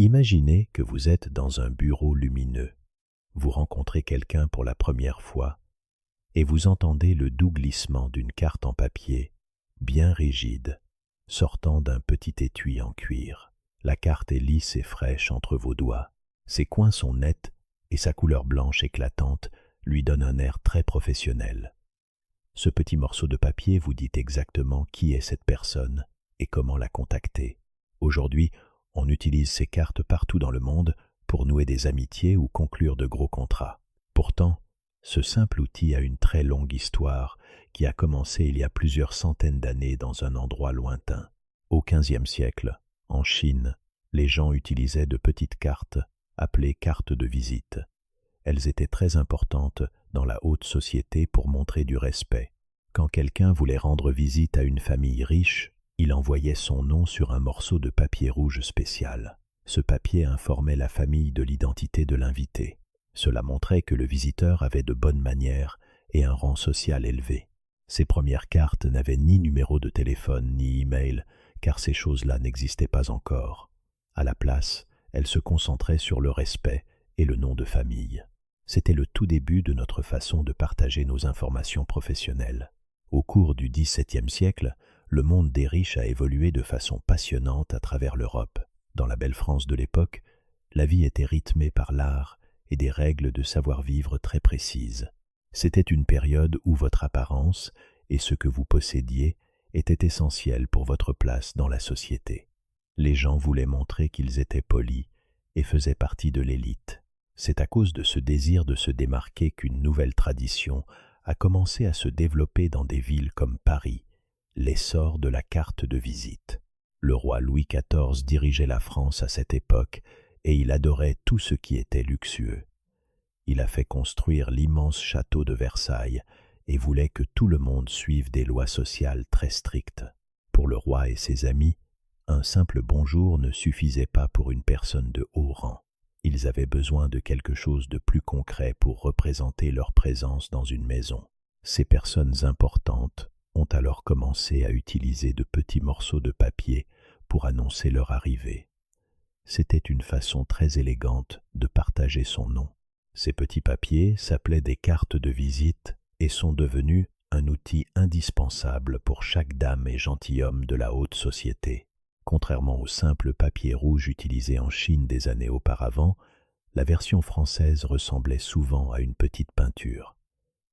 Imaginez que vous êtes dans un bureau lumineux. Vous rencontrez quelqu'un pour la première fois et vous entendez le doux glissement d'une carte en papier, bien rigide, sortant d'un petit étui en cuir. La carte est lisse et fraîche entre vos doigts. Ses coins sont nets et sa couleur blanche éclatante lui donne un air très professionnel. Ce petit morceau de papier vous dit exactement qui est cette personne et comment la contacter. Aujourd'hui, on utilise ces cartes partout dans le monde pour nouer des amitiés ou conclure de gros contrats. Pourtant, ce simple outil a une très longue histoire qui a commencé il y a plusieurs centaines d'années dans un endroit lointain. Au XVe siècle, en Chine, les gens utilisaient de petites cartes appelées cartes de visite. Elles étaient très importantes dans la haute société pour montrer du respect. Quand quelqu'un voulait rendre visite à une famille riche, il envoyait son nom sur un morceau de papier rouge spécial. Ce papier informait la famille de l'identité de l'invité. Cela montrait que le visiteur avait de bonnes manières et un rang social élevé. Ces premières cartes n'avaient ni numéro de téléphone ni email, car ces choses-là n'existaient pas encore. À la place, elles se concentraient sur le respect et le nom de famille. C'était le tout début de notre façon de partager nos informations professionnelles. Au cours du XVIIe siècle, le monde des riches a évolué de façon passionnante à travers l'Europe. Dans la belle France de l'époque, la vie était rythmée par l'art et des règles de savoir-vivre très précises. C'était une période où votre apparence et ce que vous possédiez étaient essentiels pour votre place dans la société. Les gens voulaient montrer qu'ils étaient polis et faisaient partie de l'élite. C'est à cause de ce désir de se démarquer qu'une nouvelle tradition a commencé à se développer dans des villes comme Paris, l'essor de la carte de visite. Le roi Louis XIV dirigeait la France à cette époque et il adorait tout ce qui était luxueux. Il a fait construire l'immense château de Versailles et voulait que tout le monde suive des lois sociales très strictes. Pour le roi et ses amis, un simple bonjour ne suffisait pas pour une personne de haut rang. Ils avaient besoin de quelque chose de plus concret pour représenter leur présence dans une maison. Ces personnes importantes ont alors commencé à utiliser de petits morceaux de papier pour annoncer leur arrivée. C'était une façon très élégante de partager son nom. Ces petits papiers s'appelaient des cartes de visite et sont devenus un outil indispensable pour chaque dame et gentilhomme de la haute société. Contrairement au simple papier rouge utilisé en Chine des années auparavant, la version française ressemblait souvent à une petite peinture.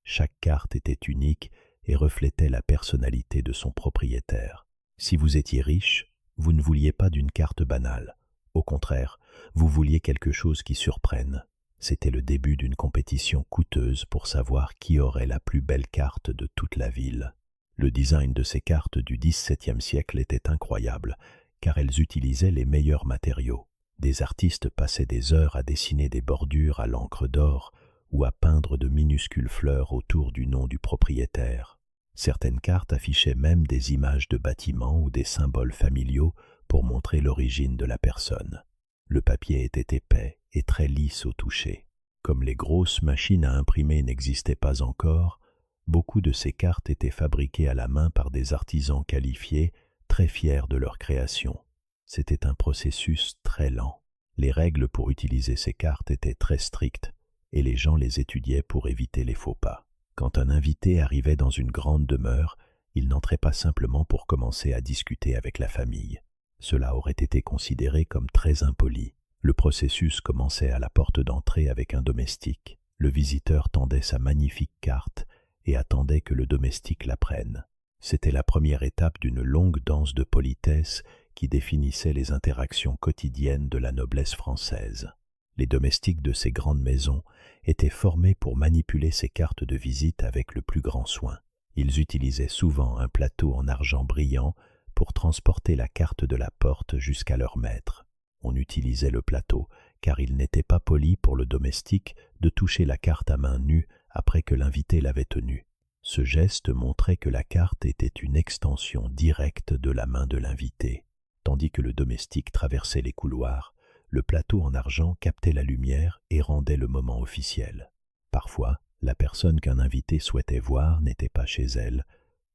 Chaque carte était unique et reflétait la personnalité de son propriétaire. Si vous étiez riche, vous ne vouliez pas d'une carte banale. Au contraire, vous vouliez quelque chose qui surprenne. C'était le début d'une compétition coûteuse pour savoir qui aurait la plus belle carte de toute la ville. Le design de ces cartes du XVIIe siècle était incroyable, car elles utilisaient les meilleurs matériaux. Des artistes passaient des heures à dessiner des bordures à l'encre d'or ou à peindre de minuscules fleurs autour du nom du propriétaire. Certaines cartes affichaient même des images de bâtiments ou des symboles familiaux pour montrer l'origine de la personne. Le papier était épais et très lisse au toucher. Comme les grosses machines à imprimer n'existaient pas encore, beaucoup de ces cartes étaient fabriquées à la main par des artisans qualifiés, très fiers de leur création. C'était un processus très lent. Les règles pour utiliser ces cartes étaient très strictes et les gens les étudiaient pour éviter les faux pas. Quand un invité arrivait dans une grande demeure, il n'entrait pas simplement pour commencer à discuter avec la famille. Cela aurait été considéré comme très impoli. Le processus commençait à la porte d'entrée avec un domestique. Le visiteur tendait sa magnifique carte et attendait que le domestique la prenne. C'était la première étape d'une longue danse de politesse qui définissait les interactions quotidiennes de la noblesse française. Les domestiques de ces grandes maisons étaient formés pour manipuler ces cartes de visite avec le plus grand soin. Ils utilisaient souvent un plateau en argent brillant pour transporter la carte de la porte jusqu'à leur maître. On utilisait le plateau car il n'était pas poli pour le domestique de toucher la carte à main nue après que l'invité l'avait tenue. Ce geste montrait que la carte était une extension directe de la main de l'invité. Tandis que le domestique traversait les couloirs, le plateau en argent captait la lumière et rendait le moment officiel. Parfois, la personne qu'un invité souhaitait voir n'était pas chez elle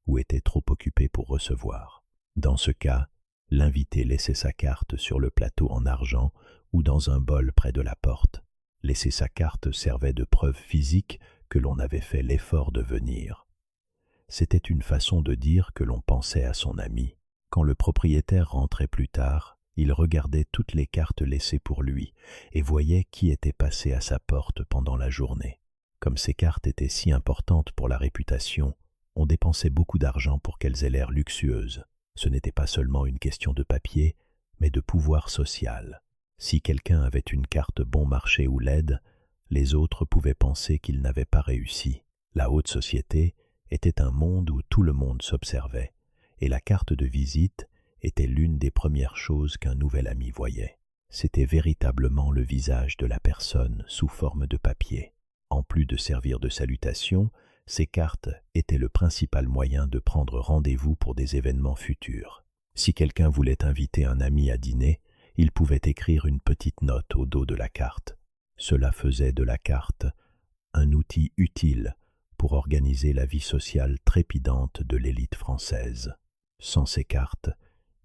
ou était trop occupée pour recevoir. Dans ce cas, L'invité laissait sa carte sur le plateau en argent ou dans un bol près de la porte. Laisser sa carte servait de preuve physique que l'on avait fait l'effort de venir. C'était une façon de dire que l'on pensait à son ami. Quand le propriétaire rentrait plus tard, il regardait toutes les cartes laissées pour lui et voyait qui était passé à sa porte pendant la journée. Comme ces cartes étaient si importantes pour la réputation, on dépensait beaucoup d'argent pour qu'elles aient l'air luxueuses. Ce n'était pas seulement une question de papier, mais de pouvoir social. Si quelqu'un avait une carte bon marché ou laide, les autres pouvaient penser qu'il n'avait pas réussi. La haute société était un monde où tout le monde s'observait, et la carte de visite était l'une des premières choses qu'un nouvel ami voyait. C'était véritablement le visage de la personne sous forme de papier. En plus de servir de salutation, ces cartes étaient le principal moyen de prendre rendez-vous pour des événements futurs. Si quelqu'un voulait inviter un ami à dîner, il pouvait écrire une petite note au dos de la carte. Cela faisait de la carte un outil utile pour organiser la vie sociale trépidante de l'élite française. Sans ces cartes,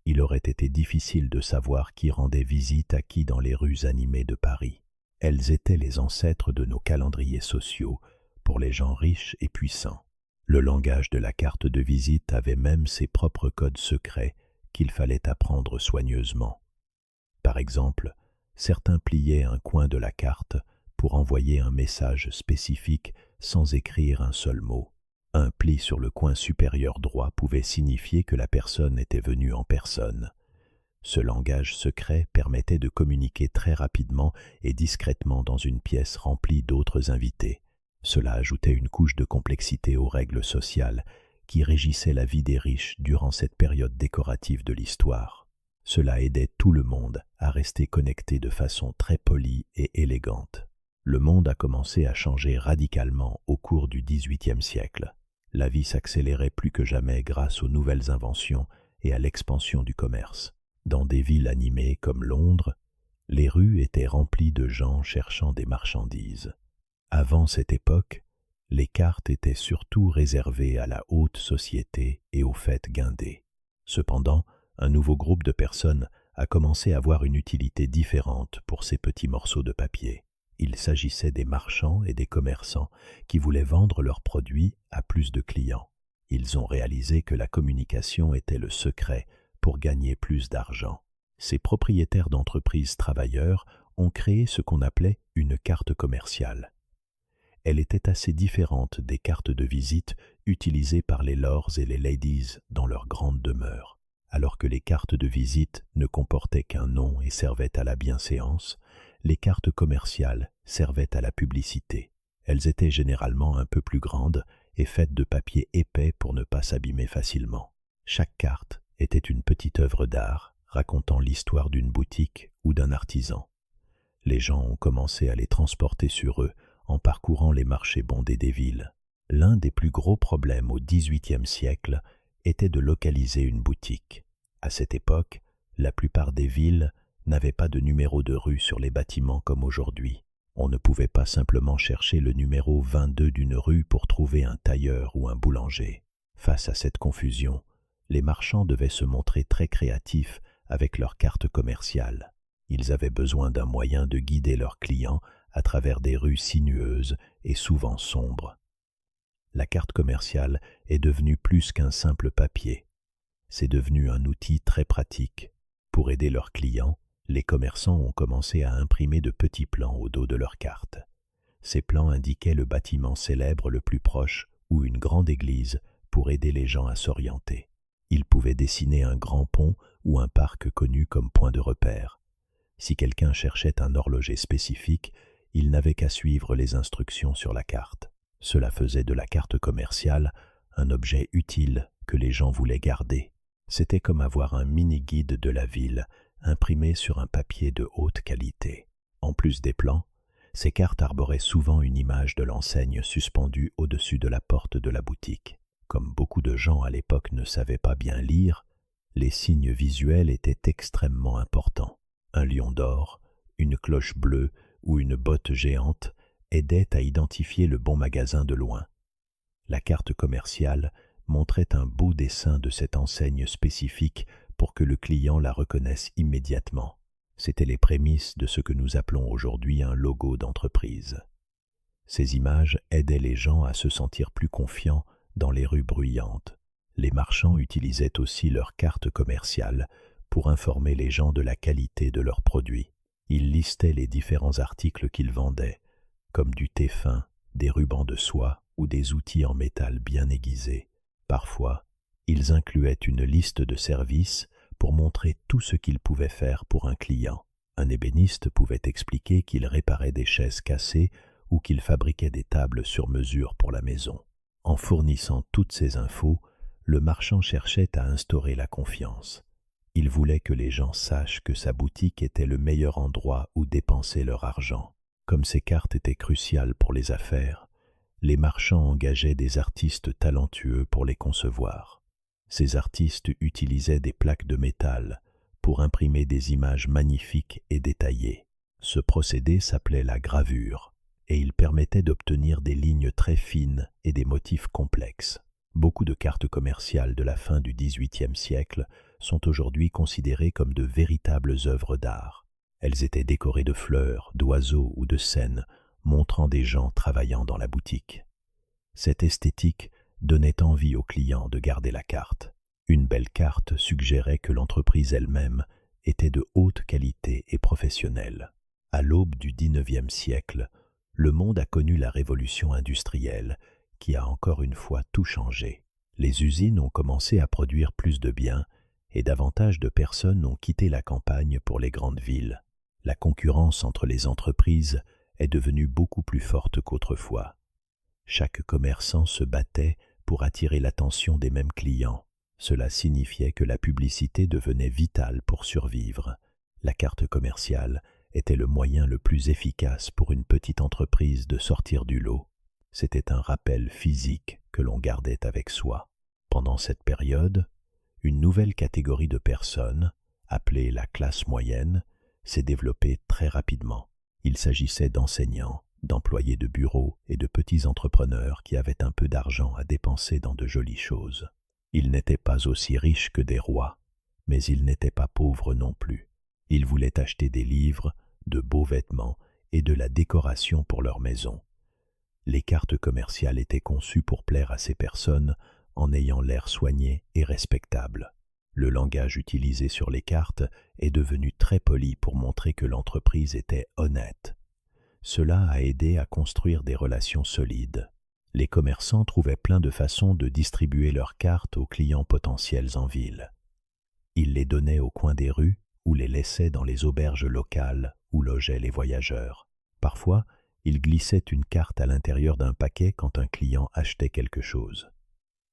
il aurait été difficile de savoir qui rendait visite à qui dans les rues animées de Paris. Elles étaient les ancêtres de nos calendriers sociaux pour les gens riches et puissants. Le langage de la carte de visite avait même ses propres codes secrets qu'il fallait apprendre soigneusement. Par exemple, certains pliaient un coin de la carte pour envoyer un message spécifique sans écrire un seul mot. Un pli sur le coin supérieur droit pouvait signifier que la personne était venue en personne. Ce langage secret permettait de communiquer très rapidement et discrètement dans une pièce remplie d'autres invités. Cela ajoutait une couche de complexité aux règles sociales qui régissaient la vie des riches durant cette période décorative de l'histoire. Cela aidait tout le monde à rester connecté de façon très polie et élégante. Le monde a commencé à changer radicalement au cours du XVIIIe siècle. La vie s'accélérait plus que jamais grâce aux nouvelles inventions et à l'expansion du commerce. Dans des villes animées comme Londres, les rues étaient remplies de gens cherchant des marchandises. Avant cette époque, les cartes étaient surtout réservées à la haute société et aux fêtes guindées. Cependant, un nouveau groupe de personnes a commencé à voir une utilité différente pour ces petits morceaux de papier. Il s'agissait des marchands et des commerçants qui voulaient vendre leurs produits à plus de clients. Ils ont réalisé que la communication était le secret pour gagner plus d'argent. Ces propriétaires d'entreprises travailleurs ont créé ce qu'on appelait une carte commerciale. Elle était assez différente des cartes de visite utilisées par les lords et les ladies dans leurs grandes demeures. Alors que les cartes de visite ne comportaient qu'un nom et servaient à la bienséance, les cartes commerciales servaient à la publicité. Elles étaient généralement un peu plus grandes et faites de papier épais pour ne pas s'abîmer facilement. Chaque carte était une petite œuvre d'art racontant l'histoire d'une boutique ou d'un artisan. Les gens ont commencé à les transporter sur eux en parcourant les marchés bondés des villes. L'un des plus gros problèmes au XVIIIe siècle était de localiser une boutique. À cette époque, la plupart des villes n'avaient pas de numéro de rue sur les bâtiments comme aujourd'hui. On ne pouvait pas simplement chercher le numéro 22 d'une rue pour trouver un tailleur ou un boulanger. Face à cette confusion, les marchands devaient se montrer très créatifs avec leurs cartes commerciales. Ils avaient besoin d'un moyen de guider leurs clients à travers des rues sinueuses et souvent sombres. La carte commerciale est devenue plus qu'un simple papier. C'est devenu un outil très pratique. Pour aider leurs clients, les commerçants ont commencé à imprimer de petits plans au dos de leurs cartes. Ces plans indiquaient le bâtiment célèbre le plus proche ou une grande église pour aider les gens à s'orienter. Ils pouvaient dessiner un grand pont ou un parc connu comme point de repère. Si quelqu'un cherchait un horloger spécifique, il n'avait qu'à suivre les instructions sur la carte. Cela faisait de la carte commerciale un objet utile que les gens voulaient garder. C'était comme avoir un mini-guide de la ville imprimé sur un papier de haute qualité. En plus des plans, ces cartes arboraient souvent une image de l'enseigne suspendue au-dessus de la porte de la boutique. Comme beaucoup de gens à l'époque ne savaient pas bien lire, les signes visuels étaient extrêmement importants. Un lion d'or, une cloche bleue ou une botte géante aidaient à identifier le bon magasin de loin. La carte commerciale montrait un beau dessin de cette enseigne spécifique pour que le client la reconnaisse immédiatement. C'étaient les prémices de ce que nous appelons aujourd'hui un logo d'entreprise. Ces images aidaient les gens à se sentir plus confiants dans les rues bruyantes. Les marchands utilisaient aussi leurs cartes commerciales pour informer les gens de la qualité de leurs produits. Ils listaient les différents articles qu'ils vendaient, comme du thé fin, des rubans de soie ou des outils en métal bien aiguisés. Parfois, ils incluaient une liste de services pour montrer tout ce qu'ils pouvaient faire pour un client. Un ébéniste pouvait expliquer qu'il réparait des chaises cassées ou qu'il fabriquait des tables sur mesure pour la maison. En fournissant toutes ces infos, le marchand cherchait à instaurer la confiance. Il voulait que les gens sachent que sa boutique était le meilleur endroit où dépenser leur argent. Comme ces cartes étaient cruciales pour les affaires, les marchands engageaient des artistes talentueux pour les concevoir. Ces artistes utilisaient des plaques de métal pour imprimer des images magnifiques et détaillées. Ce procédé s'appelait la gravure, et il permettait d'obtenir des lignes très fines et des motifs complexes. Beaucoup de cartes commerciales de la fin du XVIIIe siècle sont aujourd'hui considérées comme de véritables œuvres d'art. Elles étaient décorées de fleurs, d'oiseaux ou de scènes, montrant des gens travaillant dans la boutique. Cette esthétique donnait envie aux clients de garder la carte. Une belle carte suggérait que l'entreprise elle-même était de haute qualité et professionnelle. À l'aube du XIXe siècle, le monde a connu la révolution industrielle qui a encore une fois tout changé. Les usines ont commencé à produire plus de biens et davantage de personnes ont quitté la campagne pour les grandes villes. La concurrence entre les entreprises est devenue beaucoup plus forte qu'autrefois. Chaque commerçant se battait pour attirer l'attention des mêmes clients. Cela signifiait que la publicité devenait vitale pour survivre. La carte commerciale était le moyen le plus efficace pour une petite entreprise de sortir du lot. C'était un rappel physique que l'on gardait avec soi. Pendant cette période, une nouvelle catégorie de personnes, appelée la classe moyenne, s'est développée très rapidement. Il s'agissait d'enseignants, d'employés de bureaux et de petits entrepreneurs qui avaient un peu d'argent à dépenser dans de jolies choses. Ils n'étaient pas aussi riches que des rois, mais ils n'étaient pas pauvres non plus. Ils voulaient acheter des livres, de beaux vêtements et de la décoration pour leur maison. Les cartes commerciales étaient conçues pour plaire à ces personnes en ayant l'air soigné et respectable. Le langage utilisé sur les cartes est devenu très poli pour montrer que l'entreprise était honnête. Cela a aidé à construire des relations solides. Les commerçants trouvaient plein de façons de distribuer leurs cartes aux clients potentiels en ville. Ils les donnaient au coin des rues ou les laissaient dans les auberges locales où logeaient les voyageurs. Parfois, ils glissaient une carte à l'intérieur d'un paquet quand un client achetait quelque chose.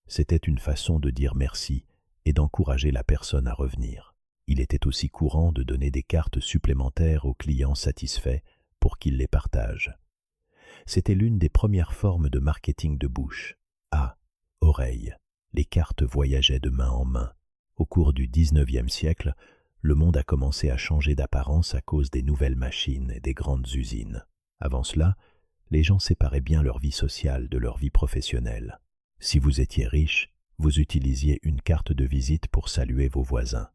C'était une façon de dire merci et d'encourager la personne à revenir. Il était aussi courant de donner des cartes supplémentaires aux clients satisfaits pour qu'ils les partagent. C'était l'une des premières formes de marketing de bouche. À oreille, les cartes voyageaient de main en main. Au cours du XIXe siècle, le monde a commencé à changer d'apparence à cause des nouvelles machines et des grandes usines. Avant cela, les gens séparaient bien leur vie sociale de leur vie professionnelle. Si vous étiez riche, vous utilisiez une carte de visite pour saluer vos voisins.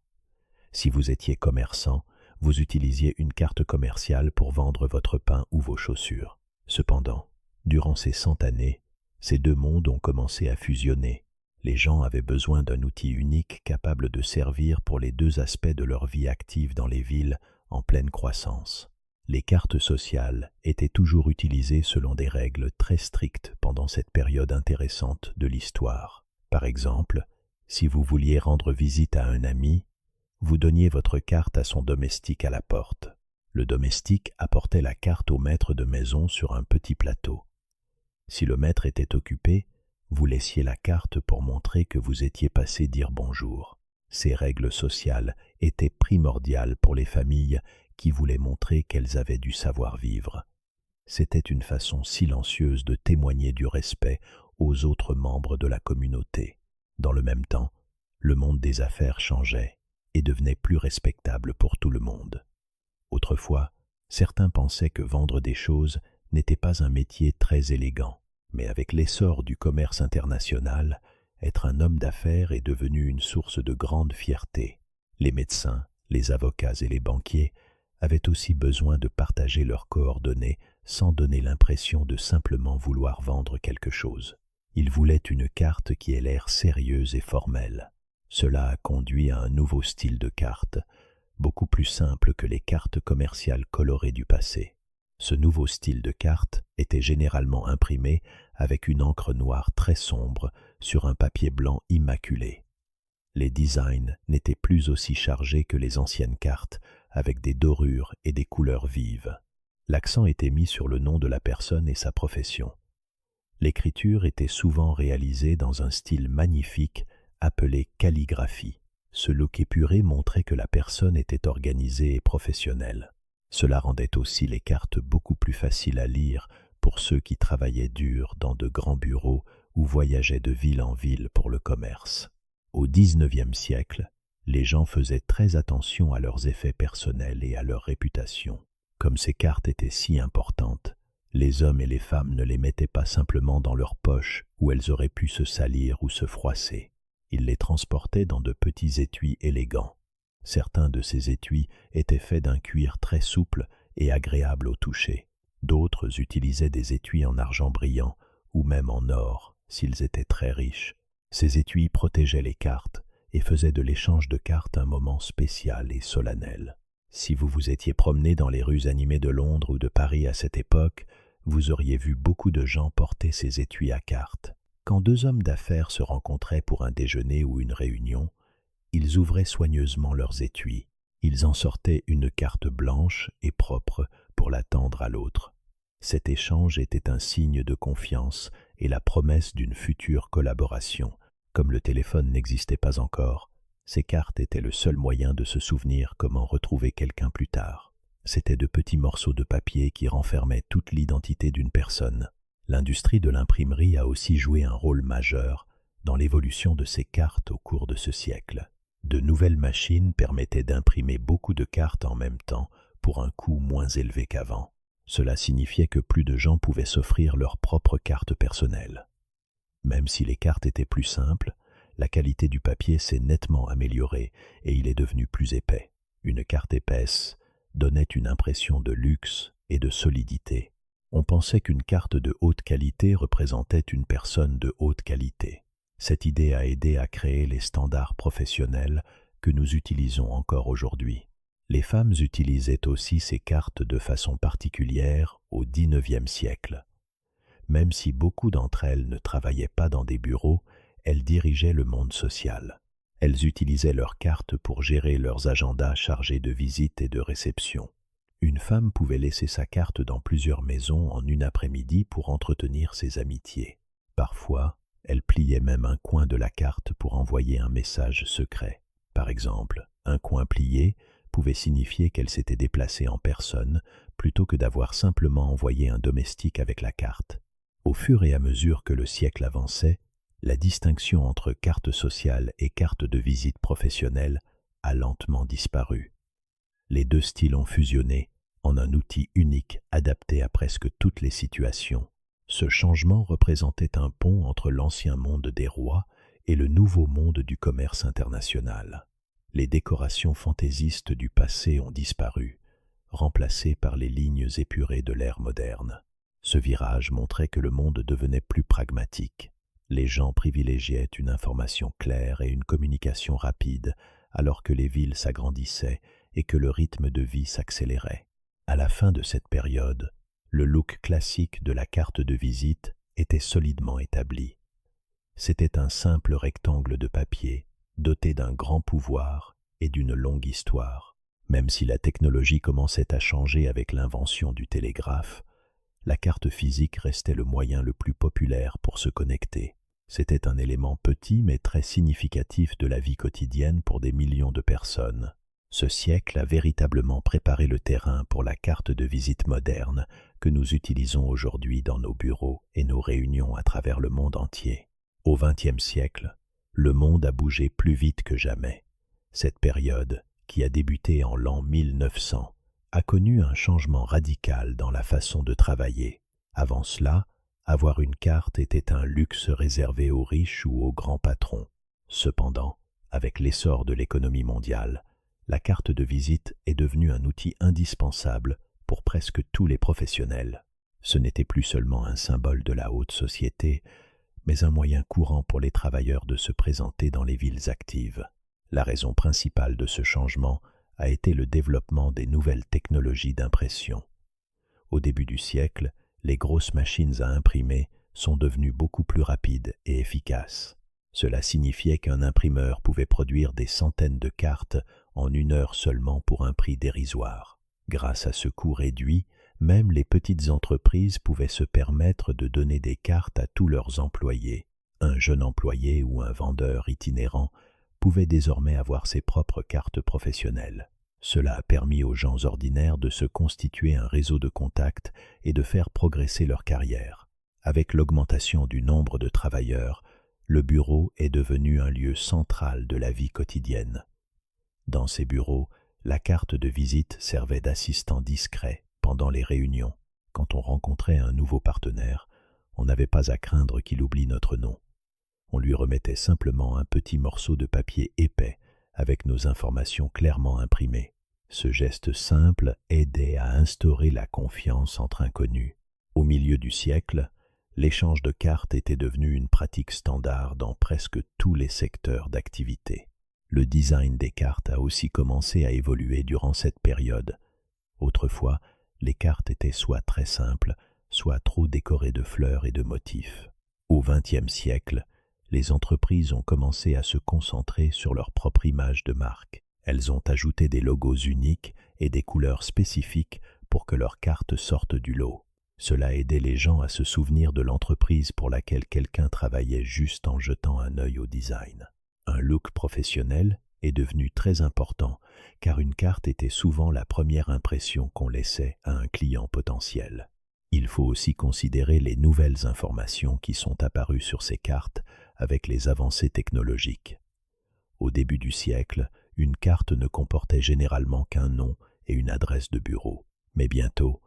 Si vous étiez commerçant, vous utilisiez une carte commerciale pour vendre votre pain ou vos chaussures. Cependant, durant ces 100 années, ces deux mondes ont commencé à fusionner. Les gens avaient besoin d'un outil unique capable de servir pour les deux aspects de leur vie active dans les villes en pleine croissance. Les cartes sociales étaient toujours utilisées selon des règles très strictes pendant cette période intéressante de l'histoire. Par exemple, si vous vouliez rendre visite à un ami, vous donniez votre carte à son domestique à la porte. Le domestique apportait la carte au maître de maison sur un petit plateau. Si le maître était occupé, vous laissiez la carte pour montrer que vous étiez passé dire bonjour. Ces règles sociales étaient primordiales pour les familles qui voulaient montrer qu'elles avaient du savoir-vivre. C'était une façon silencieuse de témoigner du respect aux autres membres de la communauté. Dans le même temps, le monde des affaires changeait et devenait plus respectable pour tout le monde. Autrefois, certains pensaient que vendre des choses n'était pas un métier très élégant, mais avec l'essor du commerce international, être un homme d'affaires est devenu une source de grande fierté. Les médecins, les avocats et les banquiers avaient aussi besoin de partager leurs coordonnées sans donner l'impression de simplement vouloir vendre quelque chose. Ils voulaient une carte qui ait l'air sérieuse et formelle. Cela a conduit à un nouveau style de carte, beaucoup plus simple que les cartes commerciales colorées du passé. Ce nouveau style de carte était généralement imprimé avec une encre noire très sombre sur un papier blanc immaculé. Les designs n'étaient plus aussi chargés que les anciennes cartes, avec des dorures et des couleurs vives. L'accent était mis sur le nom de la personne et sa profession. L'écriture était souvent réalisée dans un style magnifique appelé calligraphie. Ce look épuré montrait que la personne était organisée et professionnelle. Cela rendait aussi les cartes beaucoup plus faciles à lire pour ceux qui travaillaient dur dans de grands bureaux ou voyageaient de ville en ville pour le commerce. Au XIXe siècle, les gens faisaient très attention à leurs effets personnels et à leur réputation. Comme ces cartes étaient si importantes, les hommes et les femmes ne les mettaient pas simplement dans leur poche où elles auraient pu se salir ou se froisser. Ils les transportaient dans de petits étuis élégants. Certains de ces étuis étaient faits d'un cuir très souple et agréable au toucher. D'autres utilisaient des étuis en argent brillant ou même en or s'ils étaient très riches. Ces étuis protégeaient les cartes et faisaient de l'échange de cartes un moment spécial et solennel. Si vous vous étiez promené dans les rues animées de Londres ou de Paris à cette époque, vous auriez vu beaucoup de gens porter ces étuis à cartes. Quand deux hommes d'affaires se rencontraient pour un déjeuner ou une réunion, ils ouvraient soigneusement leurs étuis. Ils en sortaient une carte blanche et propre pour la tendre à l'autre. Cet échange était un signe de confiance et la promesse d'une future collaboration. Comme le téléphone n'existait pas encore, ces cartes étaient le seul moyen de se souvenir comment retrouver quelqu'un plus tard. C'étaient de petits morceaux de papier qui renfermaient toute l'identité d'une personne. L'industrie de l'imprimerie a aussi joué un rôle majeur dans l'évolution de ces cartes au cours de ce siècle. De nouvelles machines permettaient d'imprimer beaucoup de cartes en même temps pour un coût moins élevé qu'avant. Cela signifiait que plus de gens pouvaient s'offrir leur propre carte personnelle. Même si les cartes étaient plus simples, la qualité du papier s'est nettement améliorée et il est devenu plus épais. Une carte épaisse donnait une impression de luxe et de solidité. On pensait qu'une carte de haute qualité représentait une personne de haute qualité. Cette idée a aidé à créer les standards professionnels que nous utilisons encore aujourd'hui. Les femmes utilisaient aussi ces cartes de façon particulière au XIXe siècle. Même si beaucoup d'entre elles ne travaillaient pas dans des bureaux, elles dirigeaient le monde social. Elles utilisaient leurs cartes pour gérer leurs agendas chargés de visites et de réceptions. Une femme pouvait laisser sa carte dans plusieurs maisons en une après-midi pour entretenir ses amitiés. Parfois, elle pliait même un coin de la carte pour envoyer un message secret. Par exemple, un coin plié pouvait signifier qu'elle s'était déplacée en personne plutôt que d'avoir simplement envoyé un domestique avec la carte. Au fur et à mesure que le siècle avançait, la distinction entre carte sociale et carte de visite professionnelle a lentement disparu. Les deux styles ont fusionné en un outil unique adapté à presque toutes les situations. Ce changement représentait un pont entre l'ancien monde des rois et le nouveau monde du commerce international. Les décorations fantaisistes du passé ont disparu, remplacées par les lignes épurées de l'ère moderne. Ce virage montrait que le monde devenait plus pragmatique. Les gens privilégiaient une information claire et une communication rapide, alors que les villes s'agrandissaient et que le rythme de vie s'accélérait. À la fin de cette période, le look classique de la carte de visite était solidement établi. C'était un simple rectangle de papier, doté d'un grand pouvoir et d'une longue histoire. Même si la technologie commençait à changer avec l'invention du télégraphe, la carte physique restait le moyen le plus populaire pour se connecter. C'était un élément petit mais très significatif de la vie quotidienne pour des millions de personnes. Ce siècle a véritablement préparé le terrain pour la carte de visite moderne que nous utilisons aujourd'hui dans nos bureaux et nos réunions à travers le monde entier. Au XXe siècle, le monde a bougé plus vite que jamais. Cette période, qui a débuté en l'an 1900, a connu un changement radical dans la façon de travailler. Avant cela, avoir une carte était un luxe réservé aux riches ou aux grands patrons. Cependant, avec l'essor de l'économie mondiale, la carte de visite est devenue un outil indispensable pour presque tous les professionnels. Ce n'était plus seulement un symbole de la haute société, mais un moyen courant pour les travailleurs de se présenter dans les villes actives. La raison principale de ce changement a été le développement des nouvelles technologies d'impression. Au début du siècle, les grosses machines à imprimer sont devenues beaucoup plus rapides et efficaces. Cela signifiait qu'un imprimeur pouvait produire des centaines de cartes en 1 heure seulement pour un prix dérisoire. Grâce à ce coût réduit, même les petites entreprises pouvaient se permettre de donner des cartes à tous leurs employés. Un jeune employé ou un vendeur itinérant pouvait désormais avoir ses propres cartes professionnelles. Cela a permis aux gens ordinaires de se constituer un réseau de contacts et de faire progresser leur carrière. Avec l'augmentation du nombre de travailleurs, le bureau est devenu un lieu central de la vie quotidienne. Dans ces bureaux, la carte de visite servait d'assistant discret pendant les réunions. Quand on rencontrait un nouveau partenaire, on n'avait pas à craindre qu'il oublie notre nom. On lui remettait simplement un petit morceau de papier épais avec nos informations clairement imprimées. Ce geste simple aidait à instaurer la confiance entre inconnus. Au milieu du siècle, l'échange de cartes était devenu une pratique standard dans presque tous les secteurs d'activité. Le design des cartes a aussi commencé à évoluer durant cette période. Autrefois, les cartes étaient soit très simples, soit trop décorées de fleurs et de motifs. Au XXe siècle, les entreprises ont commencé à se concentrer sur leur propre image de marque. Elles ont ajouté des logos uniques et des couleurs spécifiques pour que leurs cartes sortent du lot. Cela aidait les gens à se souvenir de l'entreprise pour laquelle quelqu'un travaillait juste en jetant un œil au design. Un look professionnel est devenu très important car une carte était souvent la première impression qu'on laissait à un client potentiel. Il faut aussi considérer les nouvelles informations qui sont apparues sur ces cartes avec les avancées technologiques. Au début du siècle, une carte ne comportait généralement qu'un nom et une adresse de bureau. Mais bientôt,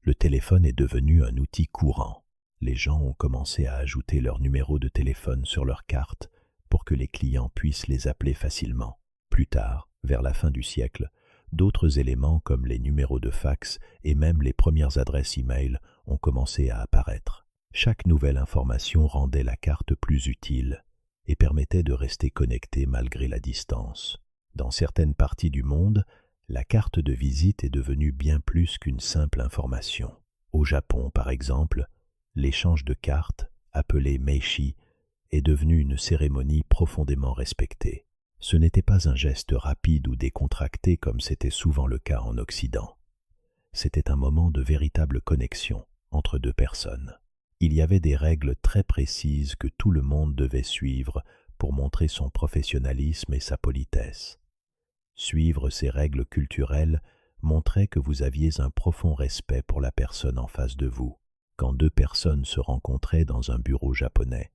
le téléphone est devenu un outil courant. Les gens ont commencé à ajouter leur numéro de téléphone sur leur carte pour que les clients puissent les appeler facilement. Plus tard, vers la fin du siècle, d'autres éléments comme les numéros de fax et même les premières adresses e-mail ont commencé à apparaître. Chaque nouvelle information rendait la carte plus utile et permettait de rester connecté malgré la distance. Dans certaines parties du monde, la carte de visite est devenue bien plus qu'une simple information. Au Japon, par exemple, l'échange de cartes, appelé meishi, est devenu une cérémonie profondément respectée. Ce n'était pas un geste rapide ou décontracté comme c'était souvent le cas en Occident. C'était un moment de véritable connexion entre deux personnes. Il y avait des règles très précises que tout le monde devait suivre pour montrer son professionnalisme et sa politesse. Suivre ces règles culturelles montrait que vous aviez un profond respect pour la personne en face de vous. Quand deux personnes se rencontraient dans un bureau japonais,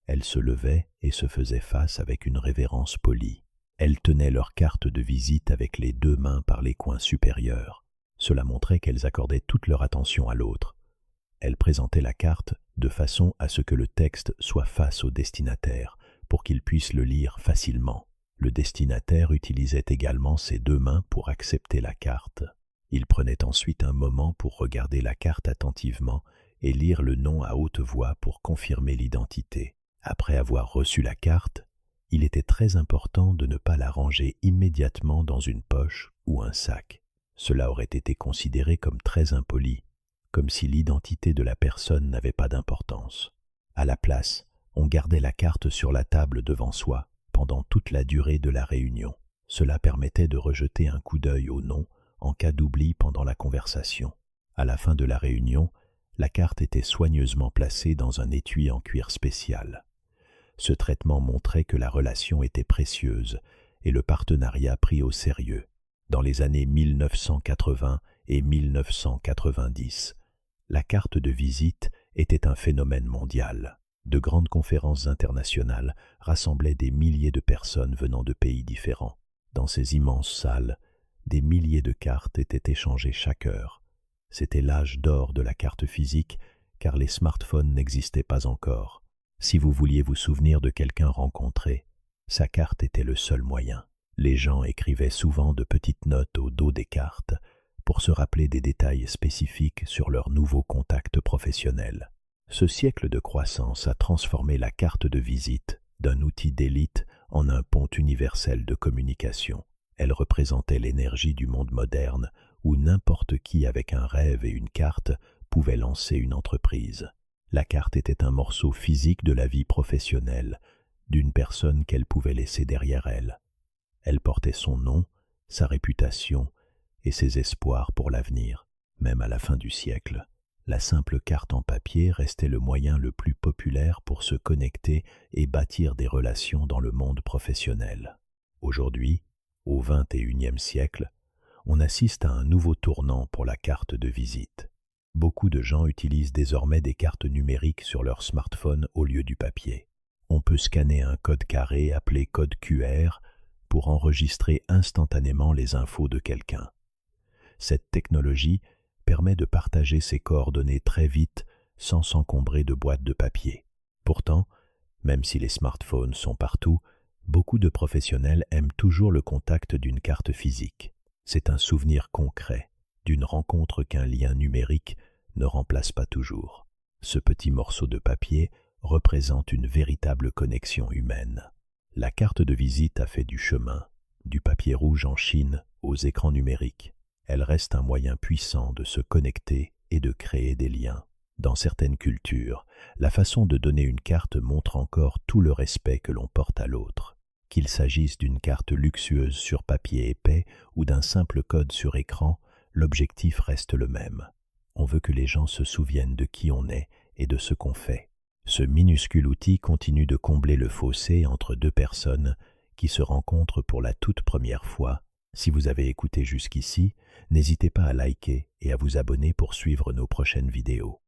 elles se levaient et se faisaient face avec une révérence polie. Elles tenaient leur carte de visite avec les 2 mains par les coins supérieurs. Cela montrait qu'elles accordaient toute leur attention à l'autre. Elles présentaient la carte de façon à ce que le texte soit face au destinataire, pour qu'il puisse le lire facilement. Le destinataire utilisait également ses 2 mains pour accepter la carte. Il prenait ensuite un moment pour regarder la carte attentivement et lire le nom à haute voix pour confirmer l'identité. Après avoir reçu la carte, il était très important de ne pas la ranger immédiatement dans une poche ou un sac. Cela aurait été considéré comme très impoli, comme si l'identité de la personne n'avait pas d'importance. À la place, on gardait la carte sur la table devant soi pendant toute la durée de la réunion. Cela permettait de rejeter un coup d'œil au nom en cas d'oubli pendant la conversation. À la fin de la réunion, la carte était soigneusement placée dans un étui en cuir spécial. Ce traitement montrait que la relation était précieuse et le partenariat pris au sérieux. Dans les années 1980 et 1990, la carte de visite était un phénomène mondial. De grandes conférences internationales rassemblaient des milliers de personnes venant de pays différents. Dans ces immenses salles, des milliers de cartes étaient échangées chaque heure. C'était l'âge d'or de la carte physique, car les smartphones n'existaient pas encore. Si vous vouliez vous souvenir de quelqu'un rencontré, sa carte était le seul moyen. Les gens écrivaient souvent de petites notes au dos des cartes pour se rappeler des détails spécifiques sur leur nouveau contact professionnel. Ce siècle de croissance a transformé la carte de visite d'un outil d'élite en un pont universel de communication. Elle représentait l'énergie du monde moderne où n'importe qui avec un rêve et une carte pouvait lancer une entreprise. La carte était un morceau physique de la vie professionnelle d'une personne qu'elle pouvait laisser derrière elle. Elle portait son nom, sa réputation et ses espoirs pour l'avenir. Même à la fin du siècle, la simple carte en papier restait le moyen le plus populaire pour se connecter et bâtir des relations dans le monde professionnel. Aujourd'hui, au XXIe siècle, on assiste à un nouveau tournant pour la carte de visite. Beaucoup de gens utilisent désormais des cartes numériques sur leur smartphone au lieu du papier. On peut scanner un code carré appelé code QR pour enregistrer instantanément les infos de quelqu'un. Cette technologie permet de partager ses coordonnées très vite sans s'encombrer de boîtes de papier. Pourtant, même si les smartphones sont partout, beaucoup de professionnels aiment toujours le contact d'une carte physique. C'est un souvenir concret d'une rencontre qu'un lien numérique ne remplace pas toujours. Ce petit morceau de papier représente une véritable connexion humaine. La carte de visite a fait du chemin, du papier rouge en Chine aux écrans numériques. Elle reste un moyen puissant de se connecter et de créer des liens. Dans certaines cultures, la façon de donner une carte montre encore tout le respect que l'on porte à l'autre. Qu'il s'agisse d'une carte luxueuse sur papier épais ou d'un simple code sur écran, l'objectif reste le même. On veut que les gens se souviennent de qui on est et de ce qu'on fait. Ce minuscule outil continue de combler le fossé entre deux personnes qui se rencontrent pour la toute première fois. Si vous avez écouté jusqu'ici, n'hésitez pas à liker et à vous abonner pour suivre nos prochaines vidéos.